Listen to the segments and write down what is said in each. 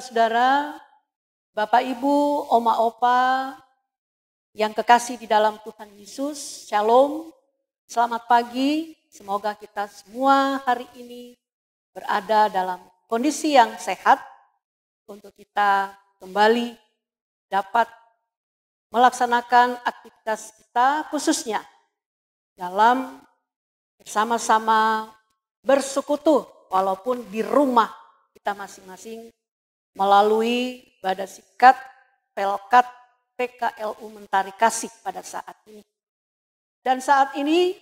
Saudara-saudara, Bapak Ibu, Oma Opa yang kekasih di dalam Tuhan Yesus, Shalom, selamat pagi. Semoga kita semua hari ini berada dalam kondisi yang sehat untuk kita kembali dapat melaksanakan aktivitas kita, khususnya dalam bersama-sama bersekutu walaupun di rumah kita masing-masing melalui Badasikat, Pelkat, PKLU Mentari Kasih pada saat ini. Dan saat ini,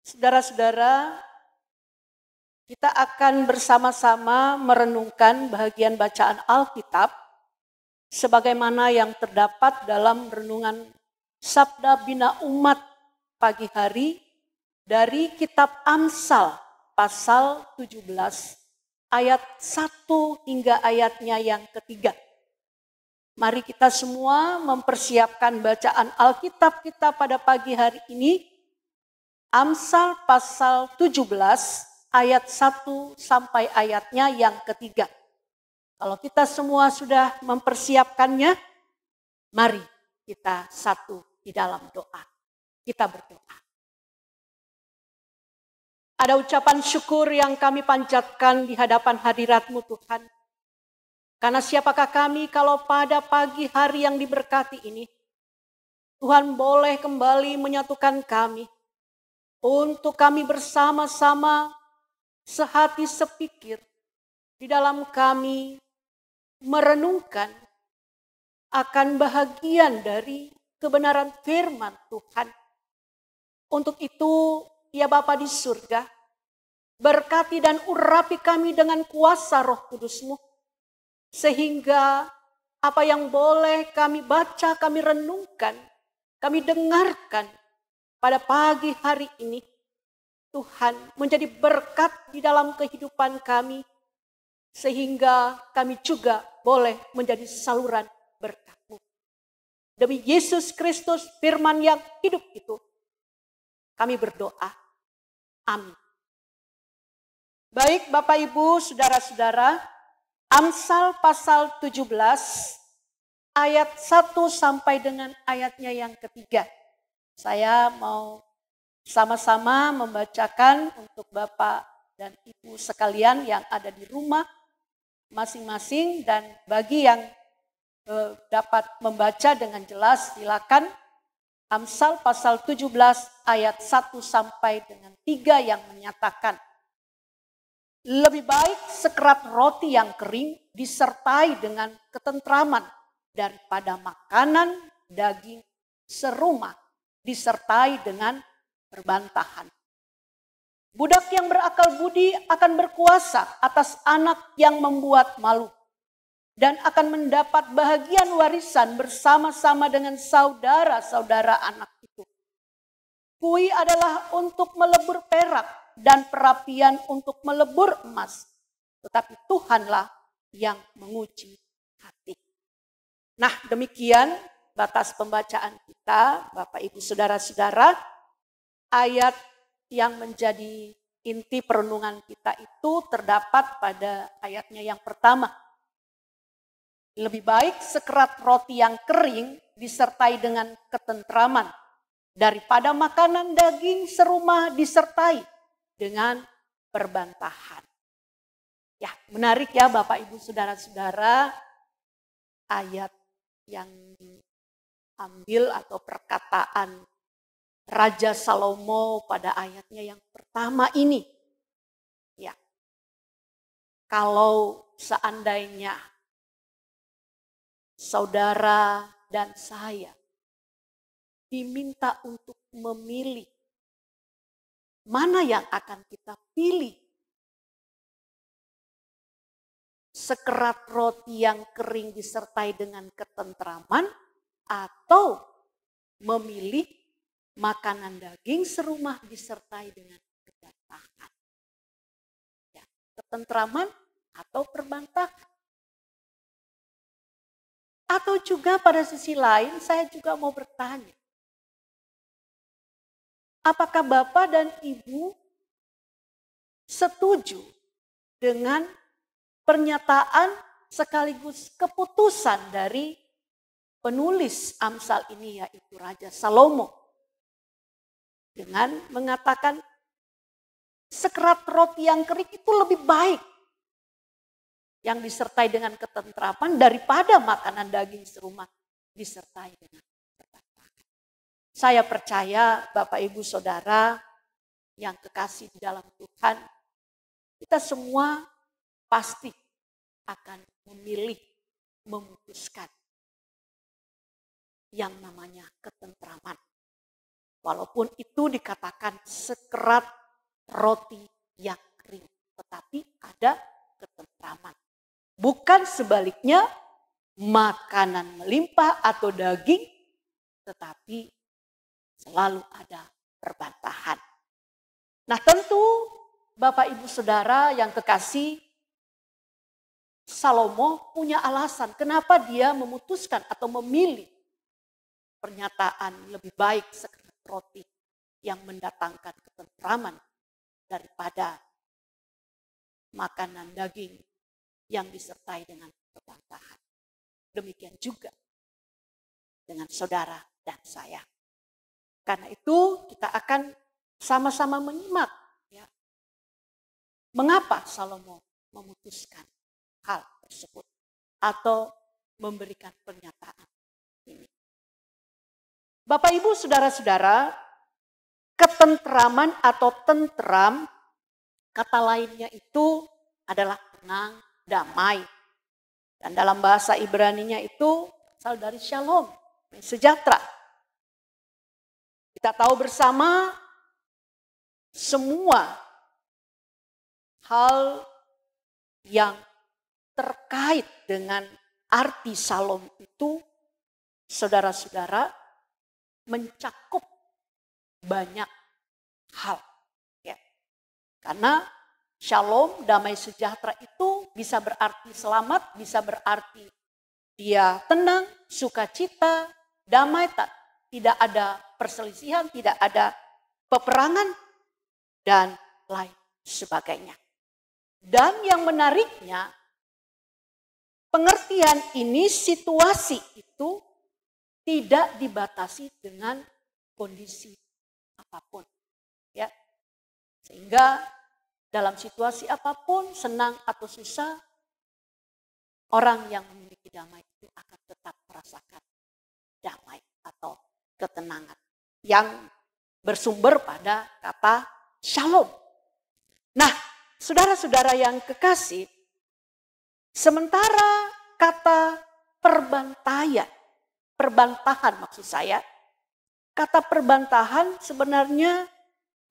saudara-saudara, kita akan bersama-sama merenungkan bahagian bacaan Alkitab sebagaimana yang terdapat dalam renungan Sabda Bina Umat pagi hari dari kitab Amsal pasal 17 ayat 1 hingga ayatnya yang ketiga. Mari kita semua mempersiapkan bacaan Alkitab kita pada pagi hari ini. Amsal pasal 17 ayat 1 sampai ayatnya yang ketiga. Kalau kita semua sudah mempersiapkannya, mari kita satu di dalam doa. Kita berdoa. Ada ucapan syukur yang kami panjatkan di hadapan hadirat-Mu Tuhan. Karena siapakah kami kalau pada pagi hari yang diberkati ini, Tuhan boleh kembali menyatukan kami, untuk kami bersama-sama sehati sepikir, di dalam kami merenungkan akan bahagian dari kebenaran firman Tuhan. Untuk itu, ya Bapa di surga, berkati dan urapi kami dengan kuasa Roh Kudus-Mu, sehingga apa yang boleh kami baca, kami renungkan, kami dengarkan pada pagi hari ini, Tuhan menjadi berkat di dalam kehidupan kami, sehingga kami juga boleh menjadi saluran berkat-Mu. Demi Yesus Kristus, firman yang hidup itu, kami berdoa. Amin. Baik Bapak Ibu, Saudara-saudara, Amsal pasal 17 ayat 1 sampai dengan ayatnya yang ketiga. Saya mau sama-sama membacakan untuk Bapak dan Ibu sekalian yang ada di rumah masing-masing, dan bagi yang dapat membaca dengan jelas silakan. Amsal pasal 17 ayat 1 sampai dengan 3 yang menyatakan, lebih baik sekerat roti yang kering disertai dengan ketentraman daripada makanan daging serumah disertai dengan perbantahan. Budak yang berakal budi akan berkuasa atas anak yang membuat malu, dan akan mendapat bahagian warisan bersama-sama dengan saudara-saudara anak itu. Kui adalah untuk melebur perak dan perapian untuk melebur emas. Tetapi Tuhanlah yang menguji hati. Nah, demikian batas pembacaan kita, Bapak Ibu Saudara-saudara. Ayat yang menjadi inti perenungan kita itu terdapat pada ayatnya yang pertama. Lebih baik sekerat roti yang kering disertai dengan ketentraman daripada makanan daging serumah disertai dengan perbantahan. Ya, menarik ya Bapak Ibu Saudara-saudara, ayat yang diambil atau perkataan Raja Salomo pada ayatnya yang pertama ini. Ya, kalau seandainya saudara dan saya diminta untuk memilih mana yang akan kita pilih, sekerat roti yang kering disertai dengan ketentraman atau memilih makanan daging serumah disertai dengan perbantahan. Ya, ketentraman atau perbantahan. Atau juga pada sisi lain saya juga mau bertanya, apakah Bapak dan Ibu setuju dengan pernyataan sekaligus keputusan dari penulis Amsal ini, yaitu Raja Salomo, dengan mengatakan sekerat roti yang kering itu lebih baik yang disertai dengan ketentraman daripada makanan daging serumah disertai dengan ketentraman. Saya percaya Bapak Ibu Saudara yang kekasih di dalam Tuhan, kita semua pasti akan memilih, memutuskan yang namanya ketentraman. Walaupun itu dikatakan sekerat roti yang kering, tetapi ada ketentraman. Bukan sebaliknya makanan melimpah atau daging, tetapi selalu ada perbantahan. Nah, tentu Bapak Ibu Saudara yang kekasih, Salomo punya alasan kenapa dia memutuskan atau memilih pernyataan lebih baik sekerat roti yang mendatangkan ketentraman daripada makanan daging yang disertai dengan perbantahan. Demikian juga dengan saudara dan saya. Karena itu kita akan sama-sama menyimak, ya, mengapa Salomo memutuskan hal tersebut atau memberikan pernyataan ini. Bapak Ibu Saudara-saudara, ketentraman atau tentram, kata lainnya itu adalah tenang, damai. Dan dalam bahasa Ibraninya itu asal dari shalom, sejahtera. Kita tahu bersama semua hal yang terkait dengan arti shalom itu, saudara-saudara, mencakup banyak hal. Ya. Karena shalom, damai sejahtera itu bisa berarti selamat, bisa berarti dia tenang, sukacita, damai, tidak ada perselisihan, tidak ada peperangan, dan lain sebagainya. Dan yang menariknya, pengertian ini, situasi itu tidak dibatasi dengan kondisi apapun. Ya. Sehingga dalam situasi apapun, senang atau susah, orang yang memiliki damai itu akan tetap merasakan damai atau ketenangan yang bersumber pada kata shalom. Nah, saudara-saudara yang kekasih, sementara kata perbantahan maksud saya, kata perbantahan sebenarnya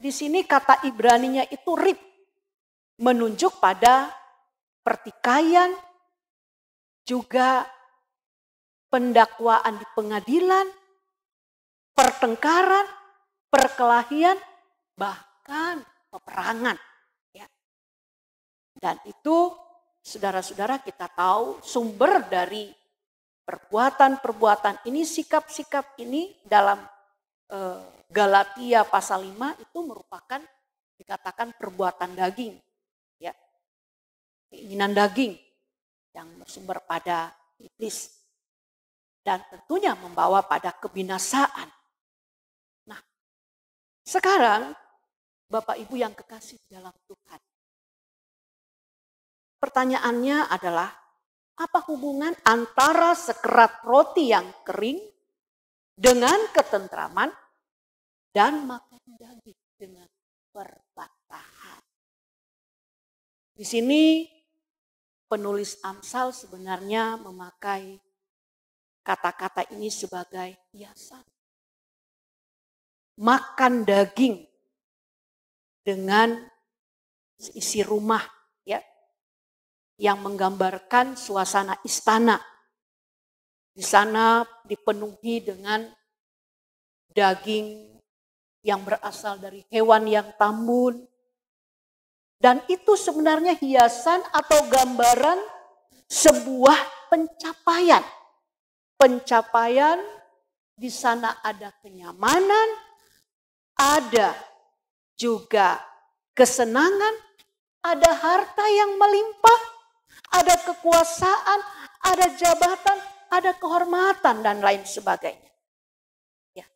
di sini kata Ibraninya itu rib, menunjuk pada pertikaian, juga pendakwaan di pengadilan, pertengkaran, perkelahian, bahkan peperangan. Ya. Dan itu saudara-saudara kita tahu sumber dari perbuatan-perbuatan ini, sikap-sikap ini dalam Galatia pasal 5 itu merupakan dikatakan perbuatan daging. Ya. Keinginan daging yang bersumber pada iblis. Dan tentunya membawa pada kebinasaan. Nah, sekarang Bapak Ibu yang kekasih dalam Tuhan. Pertanyaannya adalah, apa hubungan antara sekerat roti yang kering dengan ketentraman dan makan daging dengan perbantahan? Di sini penulis Amsal sebenarnya memakai kata-kata ini sebagai hiasan. Makan daging dengan isi rumah, ya, yang menggambarkan suasana istana. Di sana dipenuhi dengan daging yang berasal dari hewan yang tambun. Dan itu sebenarnya hiasan atau gambaran sebuah pencapaian. Pencapaian di sana ada kenyamanan, ada juga kesenangan, ada harta yang melimpah, ada kekuasaan, ada jabatan, ada kehormatan dan lain sebagainya. Ya.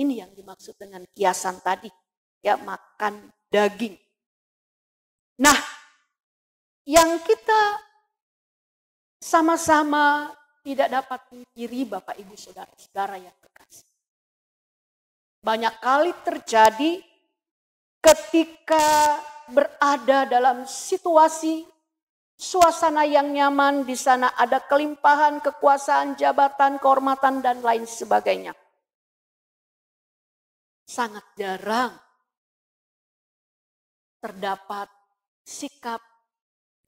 Ini yang dimaksud dengan kiasan tadi, ya, makan daging. Nah, yang kita sama-sama tidak dapat pungkiri Bapak Ibu Saudara-saudara yang terkasih. Banyak kali terjadi ketika berada dalam situasi suasana yang nyaman, di sana ada kelimpahan, kekuasaan, jabatan, kehormatan, dan lain sebagainya. Sangat jarang terdapat sikap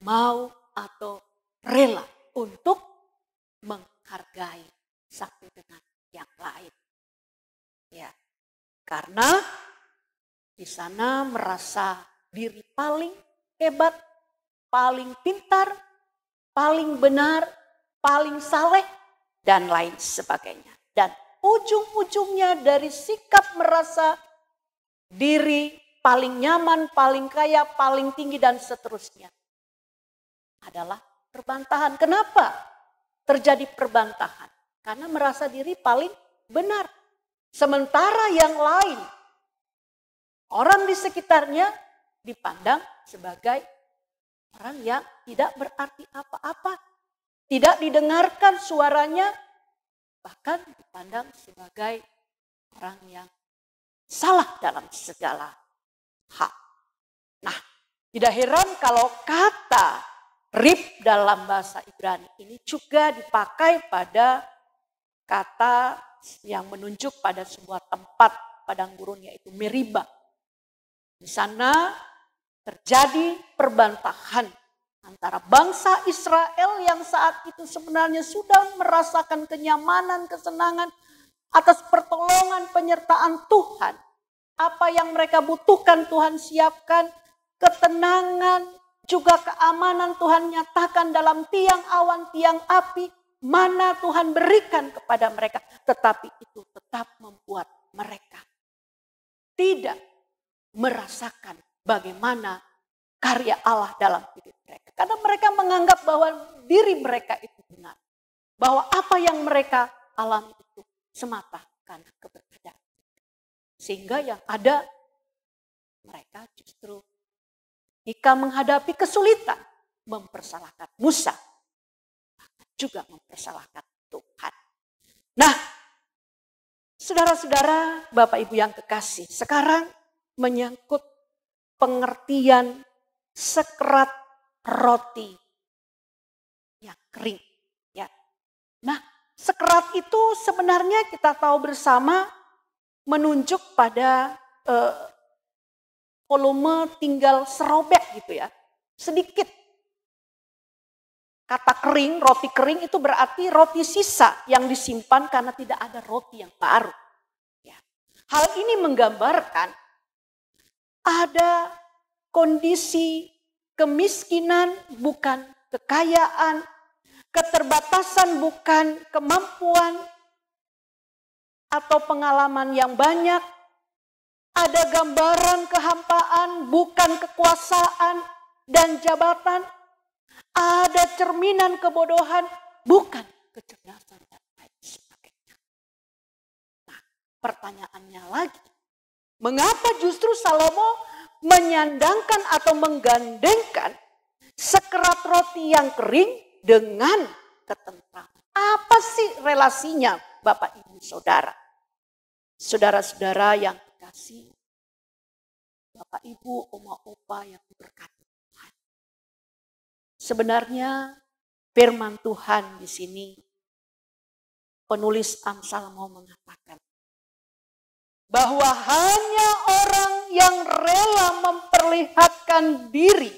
mau atau rela untuk menghargai satu dengan yang lain. Ya, karena di sana merasa diri paling hebat, paling pintar, paling benar, paling saleh, dan lain sebagainya. Dan ujung-ujungnya dari sikap merasa diri paling nyaman, paling kaya, paling tinggi, dan seterusnya adalah perbantahan. Kenapa terjadi perbantahan? Karena merasa diri paling benar. Sementara yang lain, orang di sekitarnya dipandang sebagai orang yang tidak berarti apa-apa. Tidak didengarkan suaranya, bahkan dipandang sebagai orang yang salah dalam segala hal. Nah, tidak heran kalau kata rib dalam bahasa Ibrani ini juga dipakai pada kata yang menunjuk pada sebuah tempat padang gurun, yaitu Meriba. Di sana terjadi perbantahan antara bangsa Israel yang saat itu sebenarnya sudah merasakan kenyamanan, kesenangan atas pertolongan penyertaan Tuhan. Apa yang mereka butuhkan Tuhan siapkan, ketenangan, juga keamanan Tuhan nyatakan dalam tiang awan, tiang api, mana Tuhan berikan kepada mereka. Tetapi itu tetap membuat mereka tidak merasakan bagaimana karya Allah dalam hidup mereka. Karena mereka menganggap bahwa diri mereka itu benar. Bahwa apa yang mereka alami itu semata karena keberadaan. Sehingga yang ada mereka justru jika menghadapi kesulitan mempersalahkan Musa, juga mempersalahkan Tuhan. Nah, saudara-saudara, Bapak Ibu yang kekasih, sekarang menyangkut pengertian sekerat roti yang kering. Ya. Nah, sekerat itu sebenarnya kita tahu bersama menunjuk pada volume tinggal serobek gitu ya, sedikit. Kata kering, roti kering itu berarti roti sisa yang disimpan karena tidak ada roti yang baru. Ya. Hal ini menggambarkan ada kondisi kemiskinan bukan kekayaan, keterbatasan bukan kemampuan atau pengalaman yang banyak. Ada gambaran kehampaan, bukan kekuasaan dan jabatan. Ada cerminan kebodohan, bukan kecerdasan dan lain sebagainya. Nah, pertanyaannya lagi, mengapa justru Salomo menyandangkan atau menggandengkan sekerat roti yang kering dengan ketentraman? Apa sih relasinya, Bapak Ibu Saudara? Saudara-saudara yang kasih, Bapak Ibu, oma opa yang diberkati Tuhan. Sebenarnya firman Tuhan di sini penulis Amsal mau mengatakan bahwa hanya orang yang rela memperlihatkan diri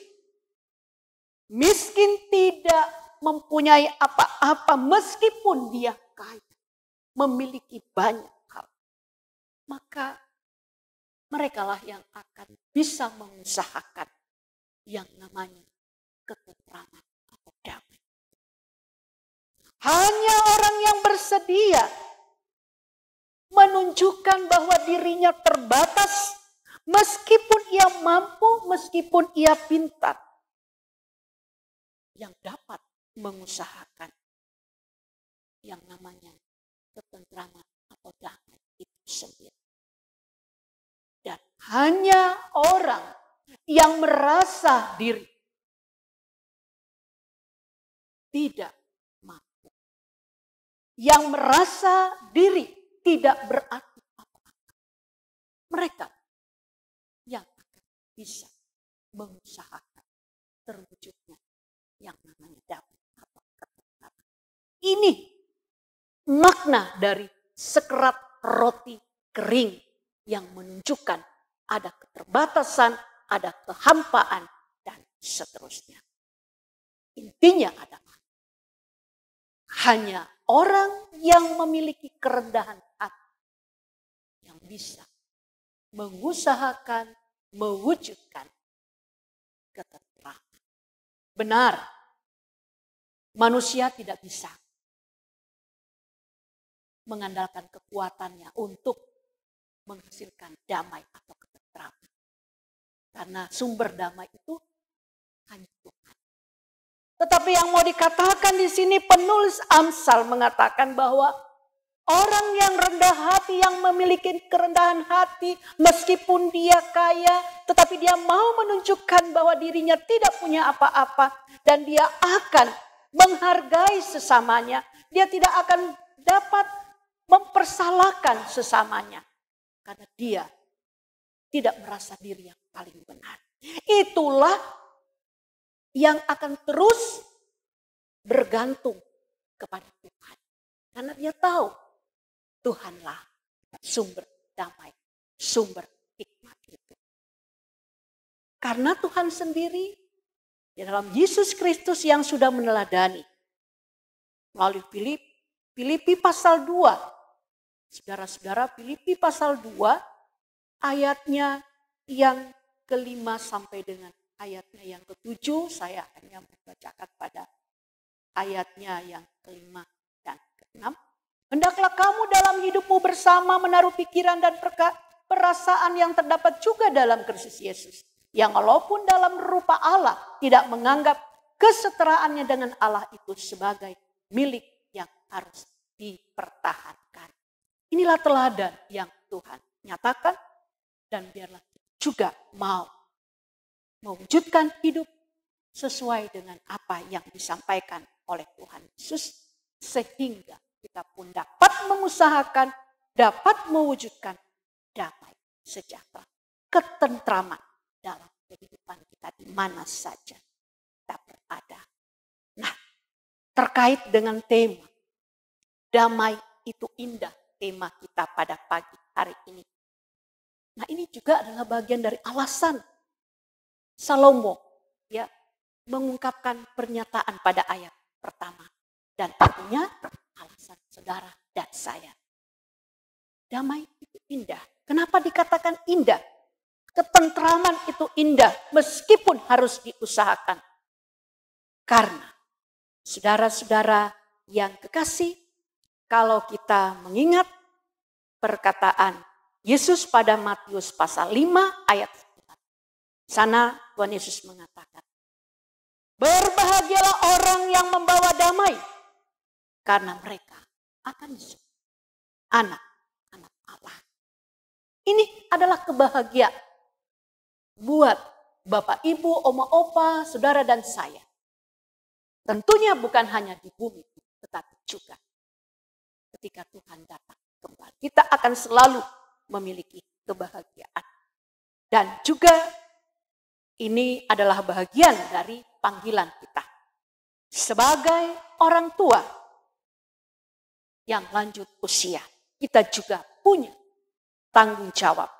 miskin, tidak mempunyai apa-apa meskipun dia kaya, memiliki banyak hal, maka merekalah yang akan bisa mengusahakan yang namanya ketentraman atau damai. Hanya orang yang bersedia menunjukkan bahwa dirinya terbatas, meskipun ia mampu, meskipun ia pintar, yang dapat mengusahakan yang namanya ketentraman atau damai itu sendiri. Dan hanya orang yang merasa diri tidak mampu, yang merasa diri tidak berarti apa-apa, mereka yang akan bisa mengusahakan terwujudnya yang namanya damai atau ketentraman. Ini makna dari sekerat roti kering yang menunjukkan ada keterbatasan, ada kehampaan, dan seterusnya. Intinya adalah hanya orang yang memiliki kerendahan hati yang bisa mengusahakan, mewujudkan ketentraman. Benar, manusia tidak bisa mengandalkan kekuatannya untuk menghasilkan damai atau ketentraman. Karena sumber damai itu hanya Tuhan. Tetapi yang mau dikatakan di sini penulis Amsal mengatakan bahwa orang yang rendah hati, yang memiliki kerendahan hati, meskipun dia kaya, tetapi dia mau menunjukkan bahwa dirinya tidak punya apa-apa dan dia akan menghargai sesamanya. Dia tidak akan dapat mempersalahkan sesamanya. Karena dia tidak merasa diri yang paling benar. Itulah yang akan terus bergantung kepada Tuhan. Karena dia tahu Tuhanlah sumber damai, sumber hikmat itu. Karena Tuhan sendiri di dalam Yesus Kristus yang sudah meneladani melalui Filipi pasal 2. Saudara-saudara, Filipi pasal 2 ayatnya yang ke-5 sampai dengan ayatnya yang ke-7. Saya hanya membacakan pada ayatnya yang ke-5 dan ke-6. Hendaklah kamu dalam hidupmu bersama menaruh pikiran dan perasaan yang terdapat juga dalam Kristus Yesus. Yang walaupun dalam rupa Allah tidak menganggap kesetaraannya dengan Allah itu sebagai milik yang harus dipertahankan. Inilah teladan yang Tuhan nyatakan dan biarlah juga mau mewujudkan hidup sesuai dengan apa yang disampaikan oleh Tuhan Yesus sehingga kita pun dapat mengusahakan, dapat mewujudkan damai, sejahtera, ketentraman dalam kehidupan kita di mana saja kita berada. Nah, terkait dengan tema damai itu indah, tema kita pada pagi hari ini. Nah, ini juga adalah bagian dari alasan Salomo ya mengungkapkan pernyataan pada ayat pertama dan artinya alasan saudara dan saya. Damai itu indah. Kenapa dikatakan indah? Ketentraman itu indah meskipun harus diusahakan. Karena saudara-saudara yang kekasih, kalau kita mengingat perkataan Yesus pada Matius pasal 5 ayat 9. Sana Tuhan Yesus mengatakan, berbahagialah orang yang membawa damai, karena mereka akan disebut anak-anak Allah. Ini adalah kebahagiaan buat Bapak, Ibu, Oma, Opa, saudara dan saya. Tentunya bukan hanya di bumi, tetapi juga ketika Tuhan datang kembali. Kita akan selalu memiliki kebahagiaan. Dan juga ini adalah bagian dari panggilan kita. Sebagai orang tua yang lanjut usia, kita juga punya tanggung jawab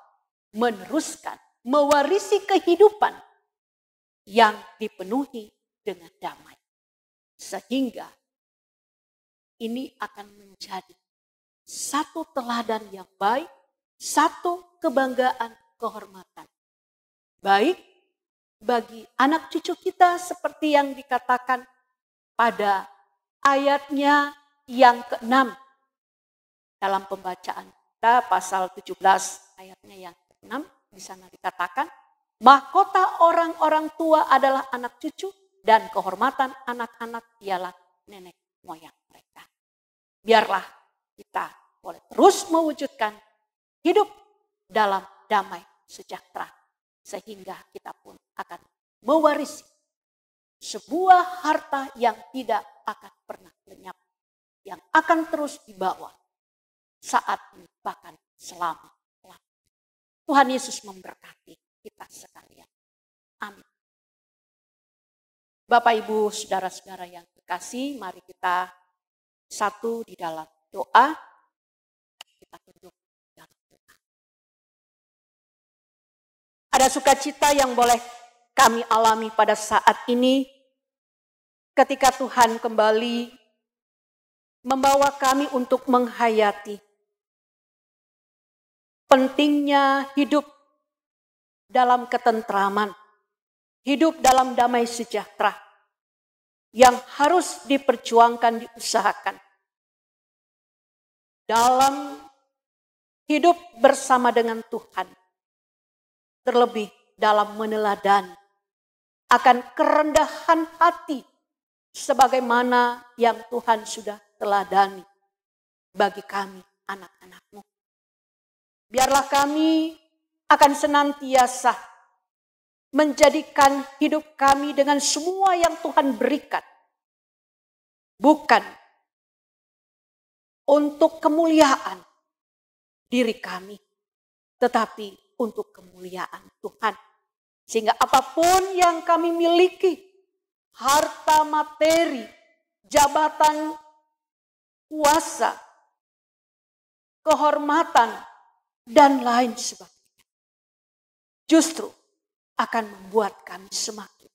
meneruskan, mewarisi kehidupan yang dipenuhi dengan damai. Sehingga ini akan menjadi satu teladan yang baik, satu kebanggaan, kehormatan. Baik bagi anak cucu kita seperti yang dikatakan pada ayatnya yang ke-6 dalam pembacaan kita pasal 17 ayatnya yang ke-6 di sana dikatakan mahkota orang-orang tua adalah anak cucu dan kehormatan anak-anak ialah nenek moyang mereka. Biarlah kita boleh terus mewujudkan hidup dalam damai sejahtera, sehingga kita pun akan mewarisi sebuah harta yang tidak akan pernah lenyap, yang akan terus dibawa saat ini bahkan selama. Tuhan Yesus memberkati kita sekalian. Amin. Bapak, Ibu, saudara-saudara yang terkasih, mari kita satu di dalam doa. Kita tunduk dalam doa. Ada sukacita yang boleh kami alami pada saat ini ketika Tuhan kembali membawa kami untuk menghayati pentingnya hidup dalam ketentraman, hidup dalam damai sejahtera yang harus diperjuangkan, diusahakan dalam hidup bersama dengan Tuhan, terlebih dalam meneladani akan kerendahan hati sebagaimana yang Tuhan sudah teladani bagi kami anak-anak-Mu. Biarlah kami akan senantiasa menjadikan hidup kami dengan semua yang Tuhan berikan, bukan untuk kemuliaan diri kami, tetapi untuk kemuliaan Tuhan. Sehingga apapun yang kami miliki, harta materi, jabatan, kuasa, kehormatan, dan lain sebagainya, justru akan membuat kami semakin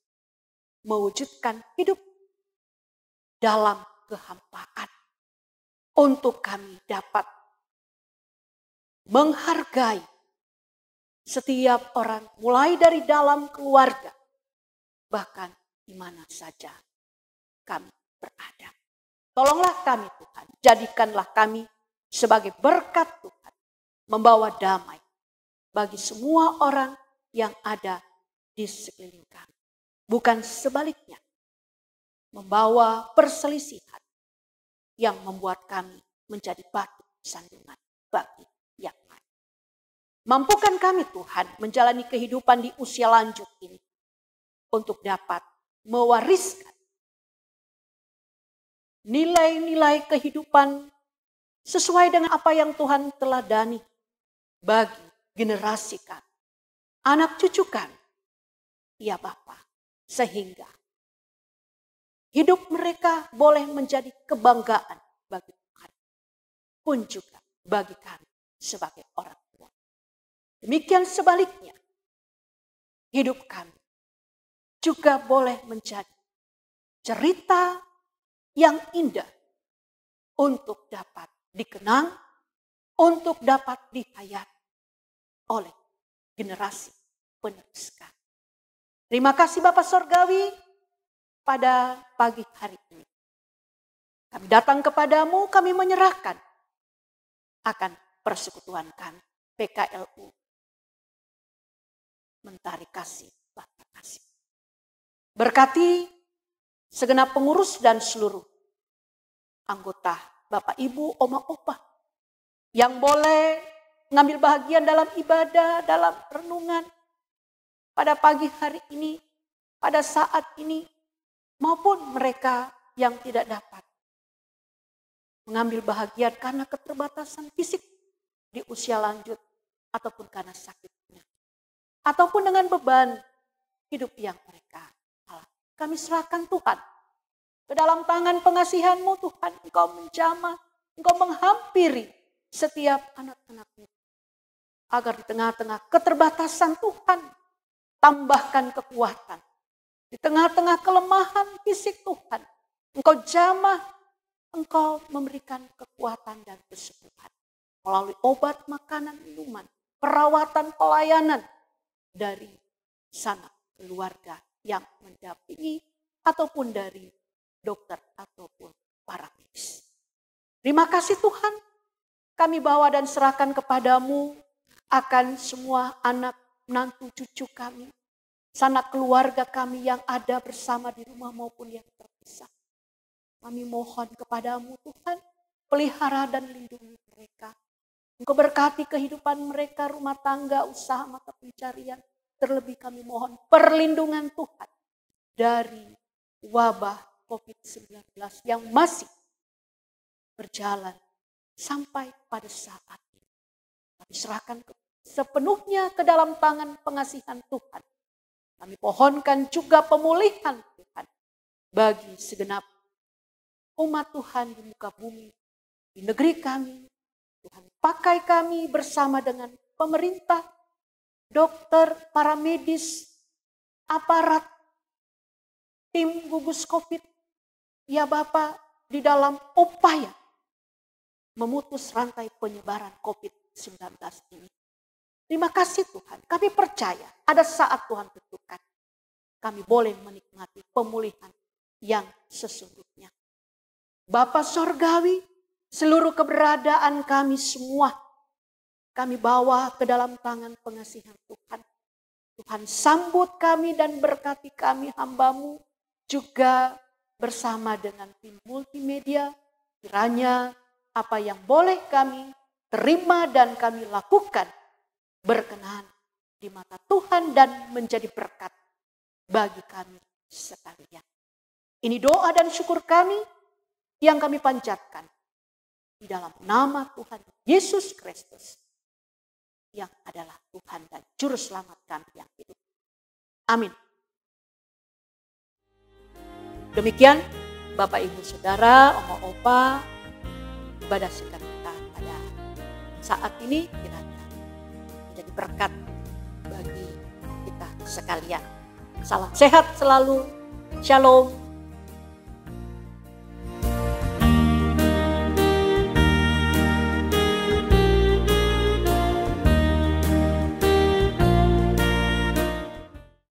mewujudkan hidup dalam kehampaan, untuk kami dapat menghargai setiap orang, mulai dari dalam keluarga, bahkan di mana saja kami berada. Tolonglah kami Tuhan, jadikanlah kami sebagai berkat Tuhan, membawa damai bagi semua orang yang ada di sekeliling kami. Bukan sebaliknya, membawa perselisihan yang membuat kami menjadi batu sandungan bagi yang lain. Mampukan kami Tuhan menjalani kehidupan di usia lanjut ini untuk dapat mewariskan nilai-nilai kehidupan sesuai dengan apa yang Tuhan teladani bagi generasi kami, anak cucu kami, ya Bapa, sehingga hidup mereka boleh menjadi kebanggaan bagi Tuhan, pun juga bagi kami sebagai orang tua. Demikian sebaliknya, hidup kami juga boleh menjadi cerita yang indah untuk dapat dikenang, untuk dapat dihayati oleh generasi penerus kami. Terima kasih Bapa Sorgawi, pada pagi hari ini kami datang kepadamu, kami menyerahkan akan persekutuan kami, PKLU Mentari Kasih, Bapa Kasih. Berkati segenap pengurus dan seluruh anggota, Bapak Ibu, Oma Opa, yang boleh mengambil bahagian dalam ibadah, dalam renungan pada pagi hari ini, pada saat ini, maupun mereka yang tidak dapat mengambil bahagian karena keterbatasan fisik di usia lanjut, ataupun karena sakitnya, ataupun dengan beban hidup yang mereka alami. Kami serahkan Tuhan ke dalam tangan pengasihan-Mu Tuhan. Engkau menjamah, Engkau menghampiri setiap anak-anak-Mu, agar di tengah-tengah keterbatasan Tuhan, tambahkan kekuatan. Di tengah-tengah kelemahan fisik Tuhan, Engkau jamah, Engkau memberikan kekuatan dan kesembuhan. Melalui obat, makanan, minuman, perawatan, pelayanan dari sana keluarga yang mendampingi, ataupun dari dokter ataupun para medis. Terima kasih Tuhan, kami bawa dan serahkan kepadamu akan semua anak, menantu, cucu kami sanak keluarga kami yang ada bersama di rumah maupun yang terpisah. Kami mohon kepadamu Tuhan, pelihara dan lindungi mereka. Engkau berkati kehidupan mereka, rumah tangga, usaha, mata pencarian. Terlebih kami mohon perlindungan Tuhan dari wabah COVID-19 yang masih berjalan sampai pada saat ini. Kami serahkan sepenuhnya ke dalam tangan pengasihan Tuhan. Kami pohonkan juga pemulihan Tuhan bagi segenap umat Tuhan di muka bumi, di negeri kami. Tuhan pakai kami bersama dengan pemerintah, dokter, para medis, aparat, tim gugus COVID. Ya Bapa, di dalam upaya memutus rantai penyebaran COVID-19 ini. Terima kasih Tuhan, kami percaya ada saat Tuhan tentukan. Kami boleh menikmati pemulihan yang sesungguhnya. Bapa Sorgawi, seluruh keberadaan kami semua, kami bawa ke dalam tangan pengasihan Tuhan. Tuhan sambut kami dan berkati kami hamba-Mu juga bersama dengan tim multimedia. Kiranya apa yang boleh kami terima dan kami lakukan berkenan di mata Tuhan dan menjadi berkat bagi kami sekalian. Ini doa dan syukur kami yang kami panjatkan di dalam nama Tuhan Yesus Kristus yang adalah Tuhan dan Juru Selamat kami yang hidup. Amin. Demikian Bapak Ibu Saudara, Oma Opa, ibadah singkat kita pada saat ini kiranya menjadi berkat bagi kita sekalian. Salam sehat selalu. Shalom.